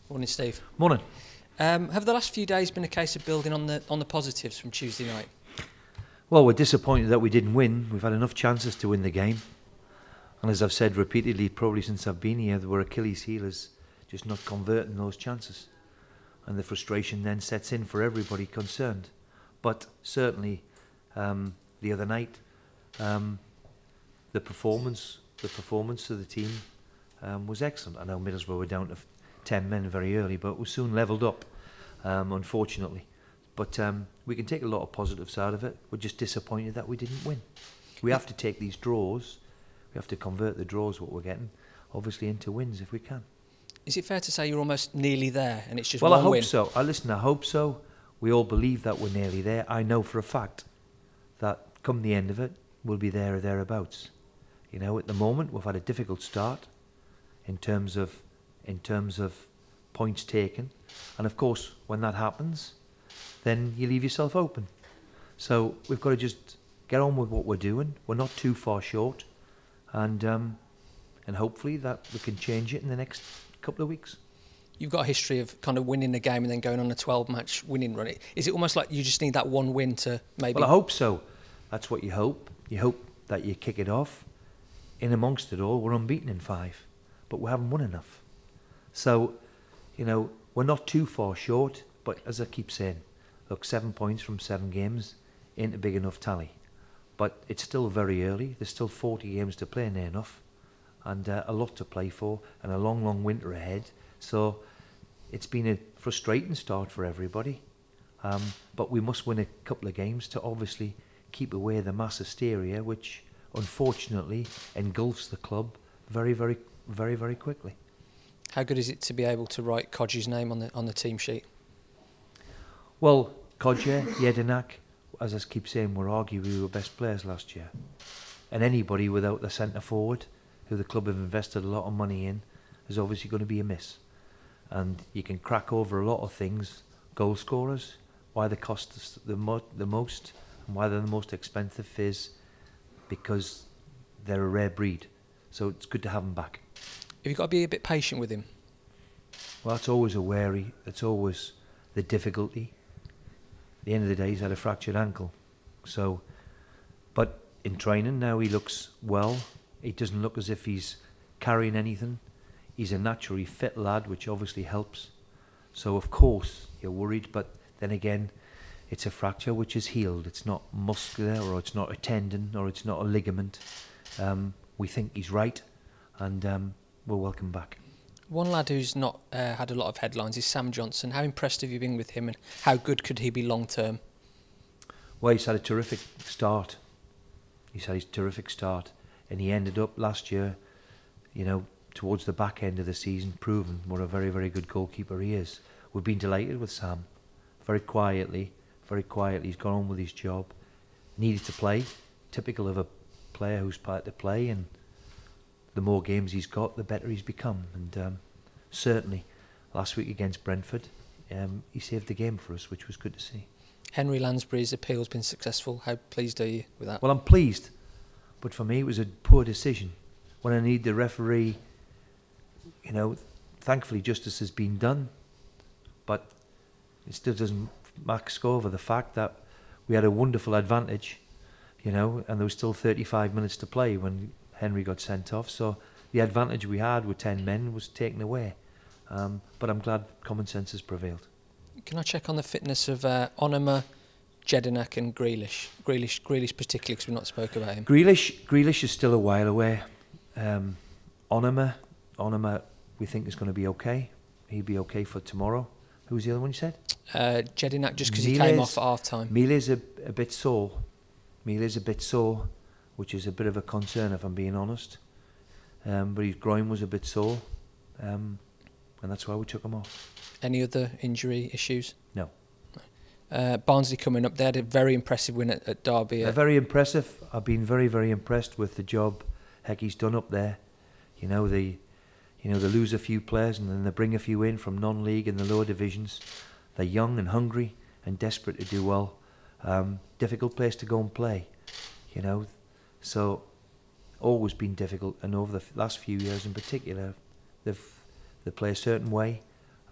Morning, Steve. Morning. Have the last few days been a case of building on the positives from Tuesday night? Well, we're disappointed that we didn't win. We've had enough chances to win the game. And as I've said repeatedly, probably since I've been here, our Achilles heel is just not converting those chances. And the frustration then sets in for everybody concerned. But certainly, the other night, the performance of the team was excellent. I know Middlesbrough were down to 10 men very early, but we soon levelled up, unfortunately. But we can take a lot of positives out of it. We're just disappointed that we didn't win. We have to take these draws. We have to convert the draws, what we're getting, obviously into wins if we can. Is it fair to say you're almost nearly there and it's just one win? Well, I hope so. I hope so. We all believe that we're nearly there. I know for a fact that come the end of it, we'll be there or thereabouts. You know, at the moment, we've had a difficult start in terms of points taken. And of course, when that happens, then you leave yourself open. So we've got to just get on with what we're doing. We're not too far short. And hopefully that we can change it in the next couple of weeks. You've got a history of kind of winning the game and then going on a 12-match winning run. Is it almost like you just need that one win to maybe... Well, I hope so. That's what you hope. You hope that you kick it off. In amongst it all, we're unbeaten in 5. But we haven't won enough. So, you know, we're not too far short. But as I keep saying, look, 7 points from 7 games ain't a big enough tally. But it's still very early. There's still 40 games to play, near enough. And a lot to play for. And a long, long winter ahead. So it's been a frustrating start for everybody. But we must win a couple of games to obviously keep away the mass hysteria, which unfortunately engulfs the club very, very, very, very quickly. How good is it to be able to write Kodji's name on the team sheet? Well, Kodja, Jedinak, as I keep saying, were arguably our best players last year. And anybody without the centre forward, who the club have invested a lot of money in, is obviously going to be a miss. And you can crack over a lot of things. Goal scorers, why they cost us the most, and why they're the most expensive is because they're a rare breed. So it's good to have them back. Have you got to be a bit patient with him? Well, that's always a worry. That's always the difficulty. At the end of the day, he's had a fractured ankle. So, but in training now, he looks well. He doesn't look as if he's carrying anything. He's a naturally fit lad, which obviously helps. So, of course, you're worried. But then again, it's a fracture which is healed. It's not muscular, or it's not a tendon, or it's not a ligament. We think he's right, and we'll welcome back. One lad who's not had a lot of headlines is Sam Johnson. How impressed have you been with him, and how good could he be long term? Well, he's had a terrific start. He's had his terrific start, and he ended up last year, you know, towards the back end of the season, proving what a very, very good goalkeeper he is. We've been delighted with Sam. Very quietly, he's gone on with his job. Needed to play, typical of a player who's part to play, and the more games he's got, the better he's become. And certainly, last week against Brentford, he saved the game for us, which was good to see. Henry Lansbury's appeal's been successful. How pleased are you with that? Well, I'm pleased, but for me it was a poor decision. When I need the referee, you know, thankfully justice has been done, but it still doesn't mask over the fact that we had a wonderful advantage, you know, and there was still 35 minutes to play when Henry got sent off. So the advantage we had with 10 men was taken away. But I'm glad common sense has prevailed. Can I check on the fitness of Onoma, Jedinak and Grealish? Grealish particularly, because we've not spoke about him. Grealish is still a while away. Onoma, we think is going to be okay. He'll be okay for tomorrow. Who's the other one you said? Jedinak, just because he came off at half-time. Mile's a bit sore. Which is a bit of a concern if I'm being honest. But his groin was a bit sore. And that's why we took him off. Any other injury issues? No. Barnsley coming up, they had a very impressive win at Derby. They're very impressive. I've been very, very impressed with the job Hecky's done up there. You know, they lose a few players and then they bring a few in from non-league and the lower divisions. They're young and hungry and desperate to do well. Difficult place to go and play, you know. So, always been difficult, and over the last few years in particular, they play a certain way.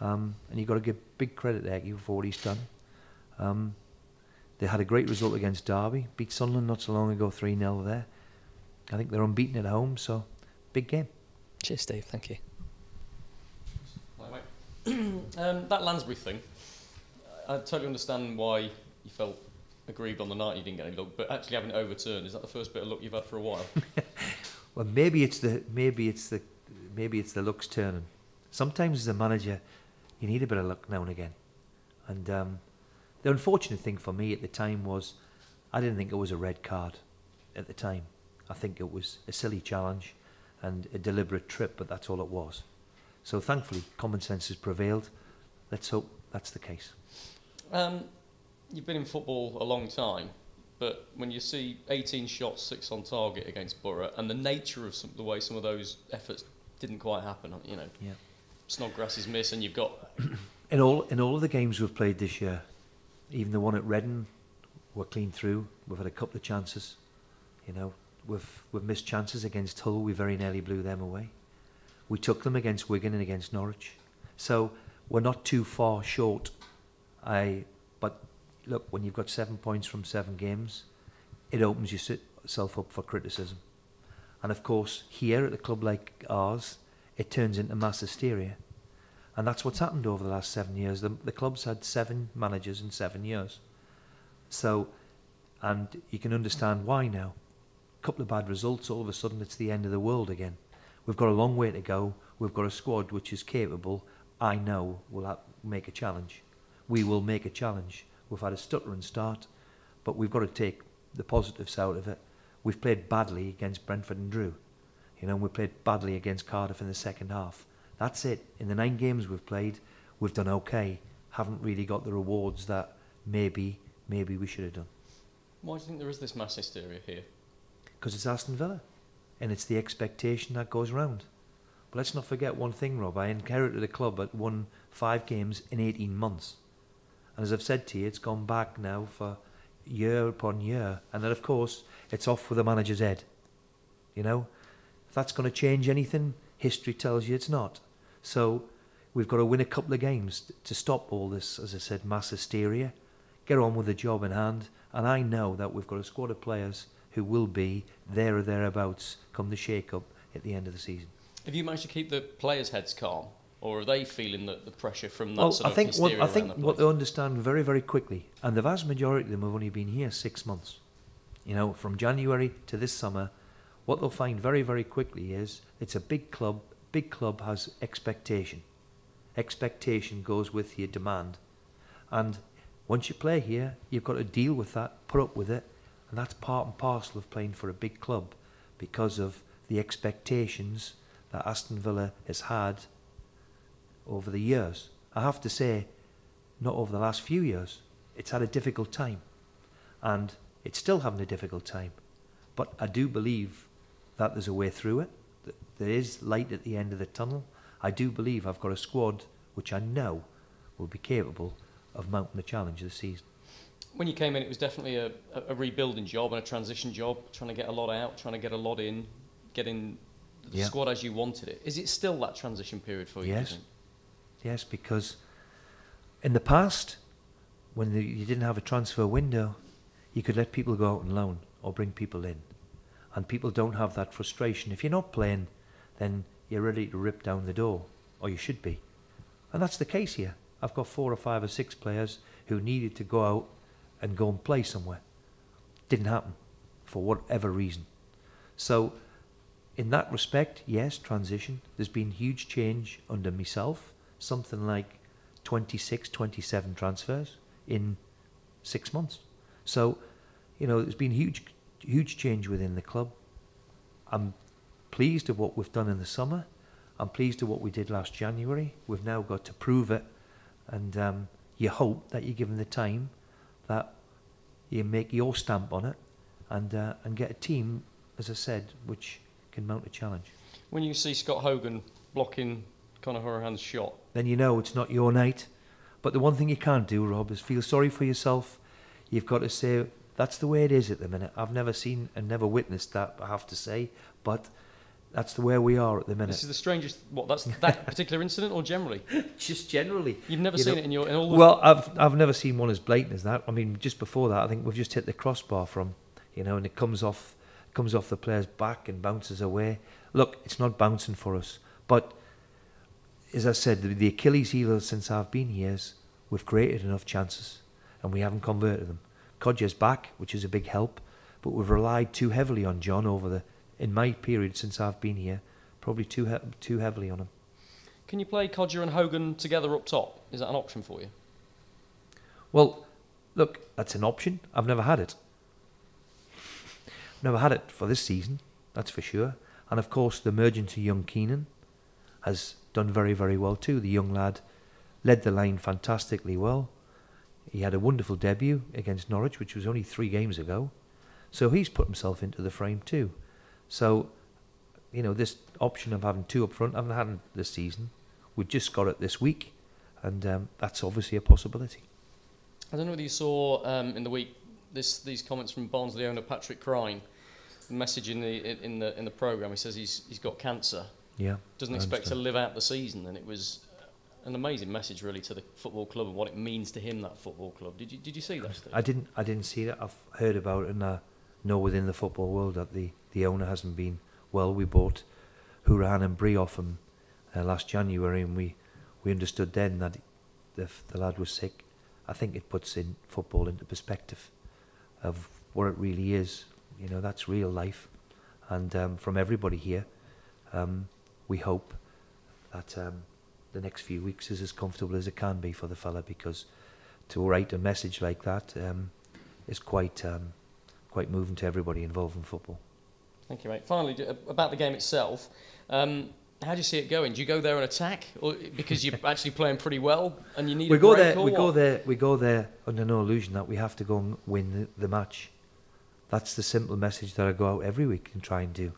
And you've got to give big credit there for what he's done. They had a great result against Derby, beat Sunderland not so long ago, 3-0 there. I think they're unbeaten at home, so big game. Cheers, Steve. Thank you. That Lansbury thing, I totally understand why you felt aggrieved on the night you didn't get any luck, but actually having it overturned, is that the first bit of luck you've had for a while? Well, maybe it's the luck's turning. Sometimes as a manager, you need a bit of luck now and again. And the unfortunate thing for me at the time was I didn't think it was a red card at the time. I think it was a silly challenge and a deliberate trip, but that's all it was. So thankfully, common sense has prevailed. Let's hope that's the case. You've been in football a long time, but when you see 18 shots, 6 on target against Borough, and the nature of the way some of those efforts didn't quite happen, you know, yeah. Snodgrass is missed, and you've got in all of the games we've played this year, even the one at Reading, we're clean through. We've had a couple of chances, you know. We've missed chances against Hull. We very nearly blew them away. We took them against Wigan and against Norwich, so we're not too far short. But look, when you've got 7 points from 7 games, it opens yourself up for criticism. And of course, here at a club like ours, it turns into mass hysteria. And that's what's happened over the last 7 years. The club's had 7 managers in 7 years. So, and you can understand why now. A couple of bad results, all of a sudden it's the end of the world again. We've got a long way to go. We've got a squad which is capable. I know we'll make a challenge. We will make a challenge. We've had a stuttering start, but we've got to take the positives out of it. We've played badly against Brentford and Drew. You know, we played badly against Cardiff in the second half. That's it. In the 9 games we've played, we've done okay. Haven't really got the rewards that maybe we should have done. Why do you think there is this mass hysteria here? Because it's Aston Villa, and it's the expectation that goes round. But let's not forget one thing, Rob. I inherited a club that won 5 games in 18 months. And as I've said to you, it's gone back now for year upon year. And then, of course, it's off with the manager's head. You know, if that's going to change anything, history tells you it's not. So we've got to win a couple of games to stop all this, as I said, mass hysteria, get on with the job in hand. And I know that we've got a squad of players who will be there or thereabouts come the shake-up at the end of the season. Have you managed to keep the players' heads calm, or are they feeling the pressure from that well, sort of hysteria I think around the what place? they understand very, very quickly, and the vast majority of them have only been here 6 months. You know, from January to this summer, what they'll find very, very quickly is it's a big club. Big club has expectation. Expectation goes with your demand. And once you play here, you've got to deal with that, put up with it, and that's part and parcel of playing for a big club because of the expectations that Aston Villa has had over the years. I have to say, not over the last few years. It's had a difficult time, and it's still having a difficult time. But I do believe that there's a way through it. That there is light at the end of the tunnel. I do believe I've got a squad which I know will be capable of mounting the challenge this season. When you came in, it was definitely a rebuilding job and a transition job, trying to get a lot out, trying to get a lot in, getting the squad as you wanted it. Is it still that transition period for you? Yes. Do you think? Yes, because in the past, when you didn't have a transfer window, you could let people go out on loan or bring people in. And people don't have that frustration. If you're not playing, then you're ready to rip down the door, or you should be. And that's the case here. I've got 4 or 5 or 6 players who needed to go out and go and play somewhere. Didn't happen, for whatever reason. So, in that respect, yes, transition. There's been huge change under myself. Something like 26, 27 transfers in 6 months. So, you know, there's been huge change within the club. I'm pleased with what we've done in the summer. I'm pleased with what we did last January. We've now got to prove it, and you hope that you're given the time that you make your stamp on it and get a team, as I said, which can mount a challenge. When you see Scott Hogan blocking Conor Horahan's shot, then you know it's not your night. But the one thing you can't do, Rob, is feel sorry for yourself. You've got to say, that's the way it is at the minute. I've never seen and never witnessed that, I have to say. But that's where we are at the minute. This is the strangest. What? That's that particular incident, or generally? Just generally. You've never seen it in all. Well, I've never seen one as blatant as that. I mean, just before that, I think we've just hit the crossbar from, and it comes off the player's back and bounces away. Look, it's not bouncing for us, but as I said, the Achilles heel since I've been here is we've created enough chances and we haven't converted them. Codger's back, which is a big help, but we've relied too heavily on John in my period since I've been here, probably too heavily on him. Can you play Codger and Hogan together up top? Is that an option for you? Well, look, that's an option. I've never had it. Never had it for this season, that's for sure. And of course, the emergence of young Keenan has done very, very well too. The young lad led the line fantastically well. He had a wonderful debut against Norwich, which was only 3 games ago. So he's put himself into the frame too. So, this option of having 2 up front, I haven't had it this season. We've just got it this week, and that's obviously a possibility. I don't know whether you saw in the week these comments from Barnsley owner Patrick Crine. The message in the programme, he says he's got cancer. Yeah. Doesn't expect to live out the season, and it was an amazing message really to the football club and what it means to him, that football club. Did you see that, Steve? I didn't see that. I've heard about it, and I know within the football world that the owner hasn't been well. We bought Hourahan and Brie off him last January, and we understood then that the lad was sick. I think it puts in football into perspective of what it really is. That's real life, and from everybody here, we hope that the next few weeks is as comfortable as it can be for the fella, because to write a message like that is quite moving to everybody involved in football. Thank you, mate. Finally, about the game itself, how do you see it going? Do you go there and attack, or because you're actually playing pretty well and you need a break? We go there under no illusion that we have to go and win the match. That's the simple message that I go out every week and try and do.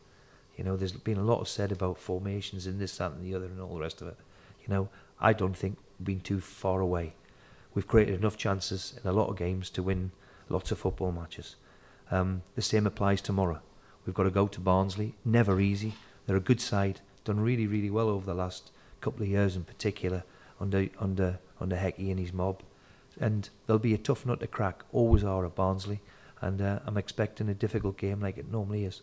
There's been a lot said about formations and this, that and the other and all the rest of it. I don't think we've been too far away. We've created enough chances in a lot of games to win lots of football matches. The same applies tomorrow. We've got to go to Barnsley. Never easy. They're a good side. Done really, really well over the last couple of years in particular under Hecky and his mob. And they'll be a tough nut to crack. Always are at Barnsley. And I'm expecting a difficult game like it normally is.